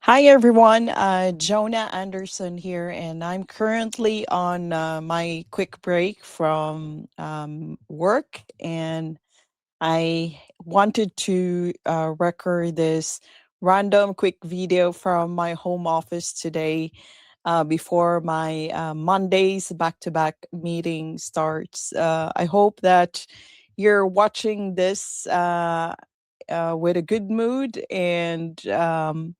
Hi everyone, Jonah Andersson here, and I'm currently on my quick break from work, and I wanted to record this random quick video from my home office today before my Monday's back-to-back meeting starts. I hope that you're watching this with a good mood and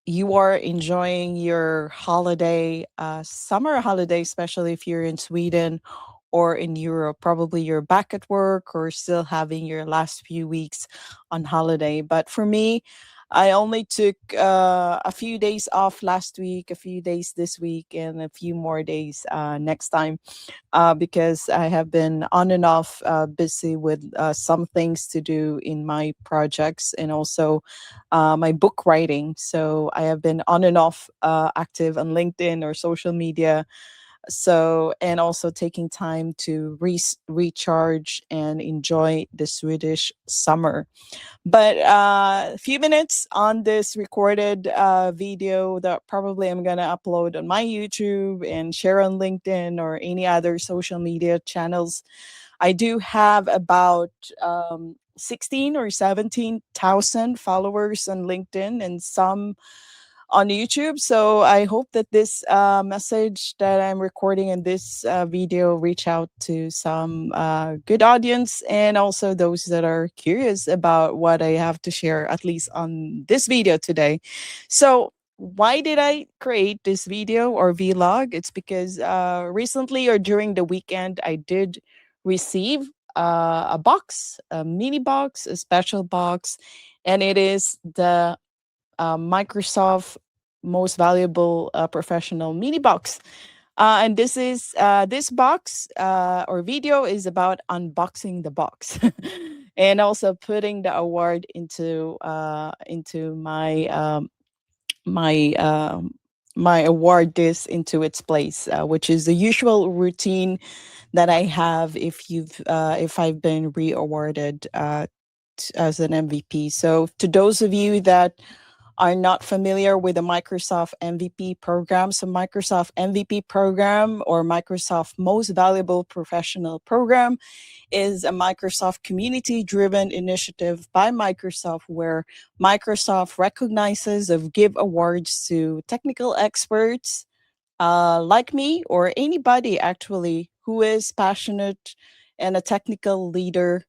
you are enjoying your holiday, summer holiday, especially if you're in Sweden or in Europe. Probably you're back at work or still having your last few weeks on holiday. But for me, I only took a few days off last week, a few days this week, and a few more days next time because I have been on and off busy with some things to do in my projects and also my book writing. So I have been on and off active on LinkedIn or social media. So, and also taking time to recharge and enjoy the Swedish summer. But a few minutes on this recorded video that probably I'm going to upload on my YouTube and share on LinkedIn or any other social media channels. I do have about 16 or 17,000 followers on LinkedIn and some on YouTube. So I hope that this message that I'm recording in this video reach out to some good audience and also those that are curious about what I have to share, at least on this video today. So why did I create this video or vlog? It's because recently or during the weekend, I did receive a box, a mini box, a special box, and it is the Microsoft Most Valuable Professional Mini Box. And this box or video is about unboxing the box and also putting the award into my my award disc into its place, which is the usual routine that I have if I've been re-awarded as an MVP. So to those of you that are not familiar with the Microsoft MVP program, so Microsoft MVP program or Microsoft Most Valuable Professional program is a Microsoft community driven initiative by Microsoft where Microsoft recognizes or give awards to technical experts like me or anybody actually who is passionate and a technical leader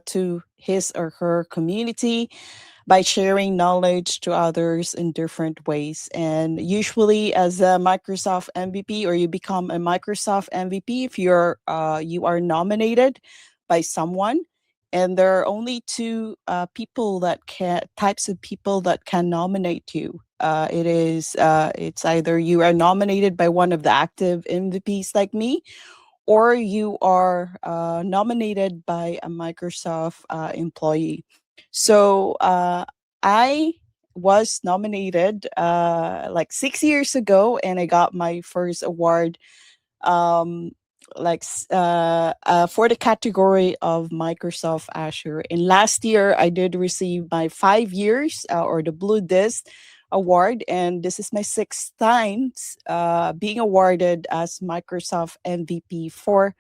to his or her community by sharing knowledge to others in different ways. And usually, as a Microsoft MVP, or you become a Microsoft MVP if you are nominated by someone. And there are only two people that can types of people that can nominate you. It's either you are nominated by one of the active MVPs like me, or you are nominated by a Microsoft employee. So I was nominated like 6 years ago, and I got my first award um, for the category of Microsoft Azure. And last year, I did receive my 5 years or the Blue Disc award, and this is my sixth time being awarded as Microsoft MVP for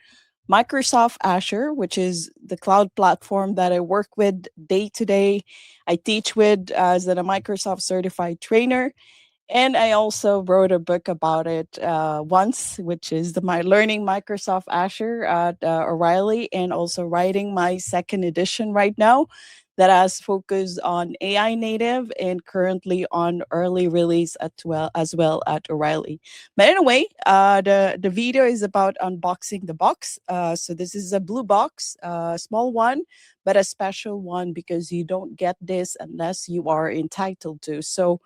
Microsoft Azure, which is the cloud platform that I work with day to day. I teach with as a Microsoft certified trainer. And I also wrote a book about it once, which is my Learning Microsoft Azure at O'Reilly, and also writing my second edition right now that has focused on AI native and currently on early release as well at O'Reilly. But anyway, the video is about unboxing the box. So this is a blue box, small one, but a special one because you don't get this unless you are entitled to. So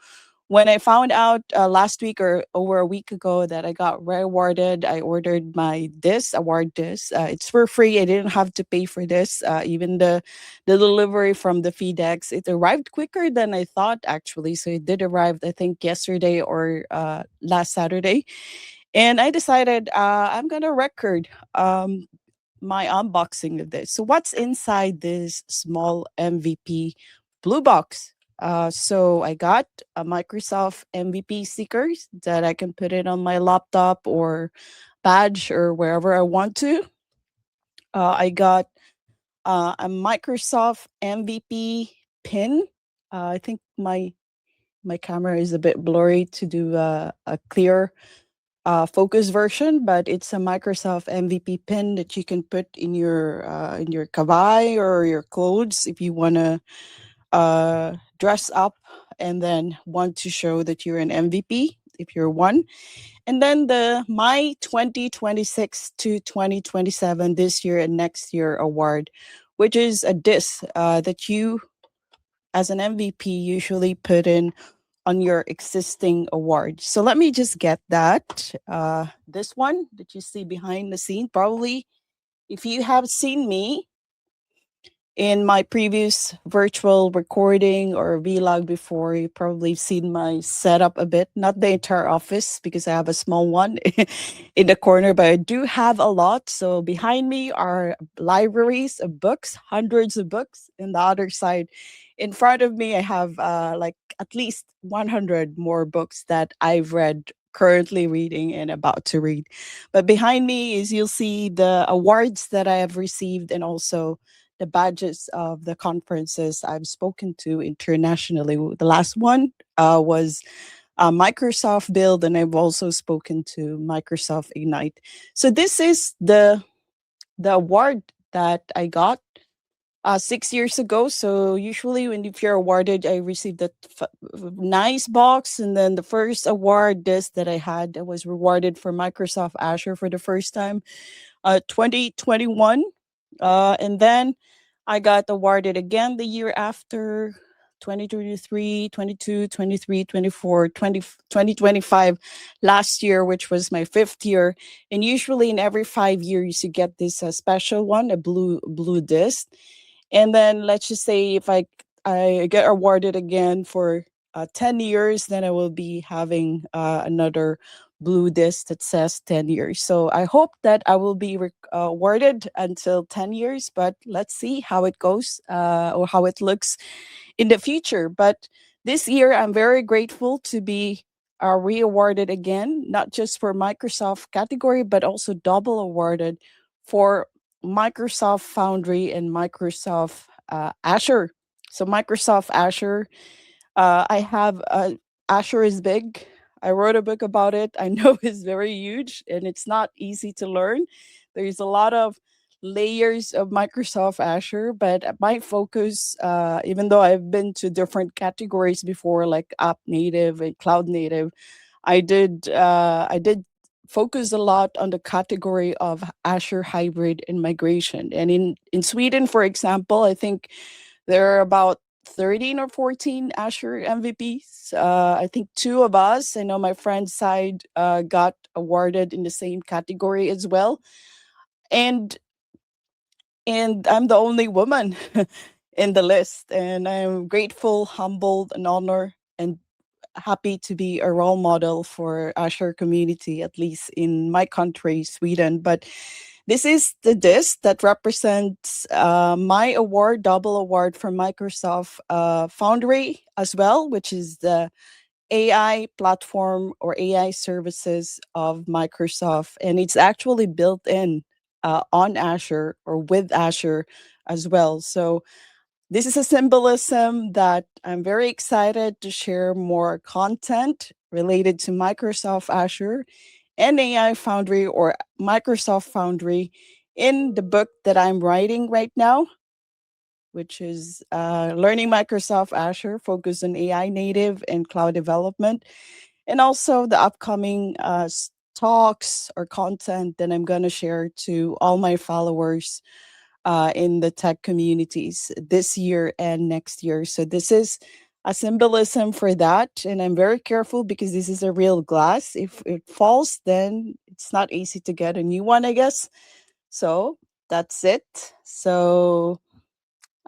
when I found out last week or over a week ago that I got rewarded, I ordered my this award this. It's for free. I didn't have to pay for this. Even the delivery from the FedEx, it arrived quicker than I thought actually. So it did arrive, I think, yesterday or last Saturday. And I decided I'm gonna record my unboxing of this. So what's inside this small MVP blue box? So I got a Microsoft MVP stickers that I can put it on my laptop or badge or wherever I want to. I got a Microsoft MVP pin. I think my camera is a bit blurry to do a clear focus version, but it's a Microsoft MVP pin that you can put in your kawaii or your clothes if you want to dress up and then want to show that you're an MVP if you're one. And then the My 2026 to 2027 this year and next year award, which is a disc that you as an MVP usually put in on your existing award. So let me just get that. This one that you see behind the scene, probably if you have seen me in my previous virtual recording or vlog before, you probably seen my setup a bit, not the entire office because I have a small one in the corner, but I do have a lot. So behind me are libraries of books, hundreds of books. In the other side, in front of me, I have like at least 100 more books that I've read, currently reading, and about to read. But behind me is you'll see the awards that I have received and also the badges of the conferences I've spoken to internationally. The last one was Microsoft Build, and I've also spoken to Microsoft Ignite. So this is the award that I got 6 years ago. So usually, when if you're awarded, I received that nice box, and then the first award disc that I had, I was rewarded for Microsoft Azure for the first time, 2021. And then I got awarded again the year after 2023, 22, 23, 24, 2025 last year, which was my fifth year. And usually in every 5 years, you get this special one, a blue disc. And then let's just say if I get awarded again for 10 years, then I will be having another blue disc that says 10 years. So I hope that I will be awarded until 10 years, but let's see how it goes or how it looks in the future. But this year, I'm very grateful to be re-awarded again, not just for Microsoft category, but also double awarded for Microsoft Foundry and Microsoft Azure. So Microsoft Azure, I have Azure is big. I wrote a book about it. I know it's very huge and it's not easy to learn. There's a lot of layers of Microsoft Azure, but my focus, even though I've been to different categories before, like app native and cloud native, I did focus a lot on the category of Azure hybrid and migration. And in Sweden, for example, I think there are about 13 or 14 Azure MVPs. I think two of us, I know my friend's side, got awarded in the same category as well. And I'm the only woman in the list. And I'm grateful, humbled, and honored, and happy to be a role model for Azure community, at least in my country, Sweden. But this is the disc that represents my award, double award from Microsoft Foundry as well, which is the AI platform or AI services of Microsoft. And it's actually built in on Azure or with Azure as well. So this is a symbolism that I'm very excited to share more content related to Microsoft Azure and AI Foundry or Microsoft Foundry in the book that I'm writing right now, which is Learning Microsoft Azure, focused on AI native and cloud development, and also the upcoming talks or content that I'm going to share to all my followers in the tech communities this year and next year. So this is a symbolism for that. And I'm very careful because this is a real glass. If it falls, then it's not easy to get a new one, I guess. So that's it. So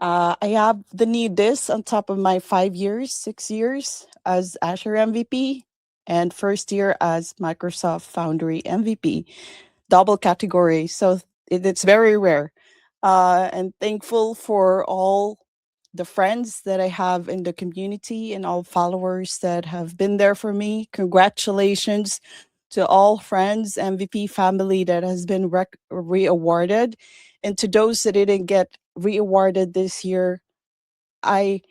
I have the new disc on top of my 5 years, 6 years as Azure MVP and first year as Microsoft Foundry MVP, double category. So it's very rare. And thankful for all the friends that I have in the community and all followers that have been there for me. Congratulations to all friends, MVP family that has been re-awarded. And to those that didn't get re-awarded this year, I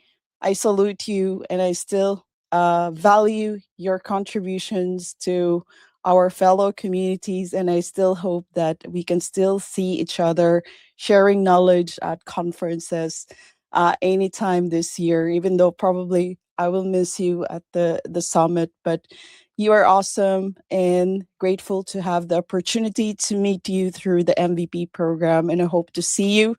I salute you, and I still value your contributions to our fellow communities, and I still hope that we can still see each other sharing knowledge at conferences anytime this year, even though probably I will miss you at the summit. But you are awesome, and grateful to have the opportunity to meet you through the MVP program, and I hope to see you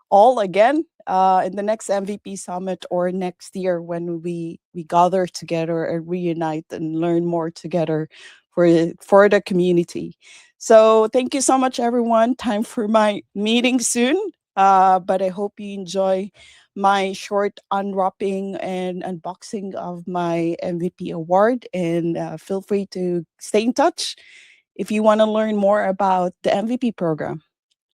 all again in the next MVP summit or next year when we gather together and reunite and learn more together for the community. So thank you so much, everyone. Time for my meeting soon. But I hope you enjoy my short unwrapping and unboxing of my MVP award. And feel free to stay in touch if you want to learn more about the MVP program.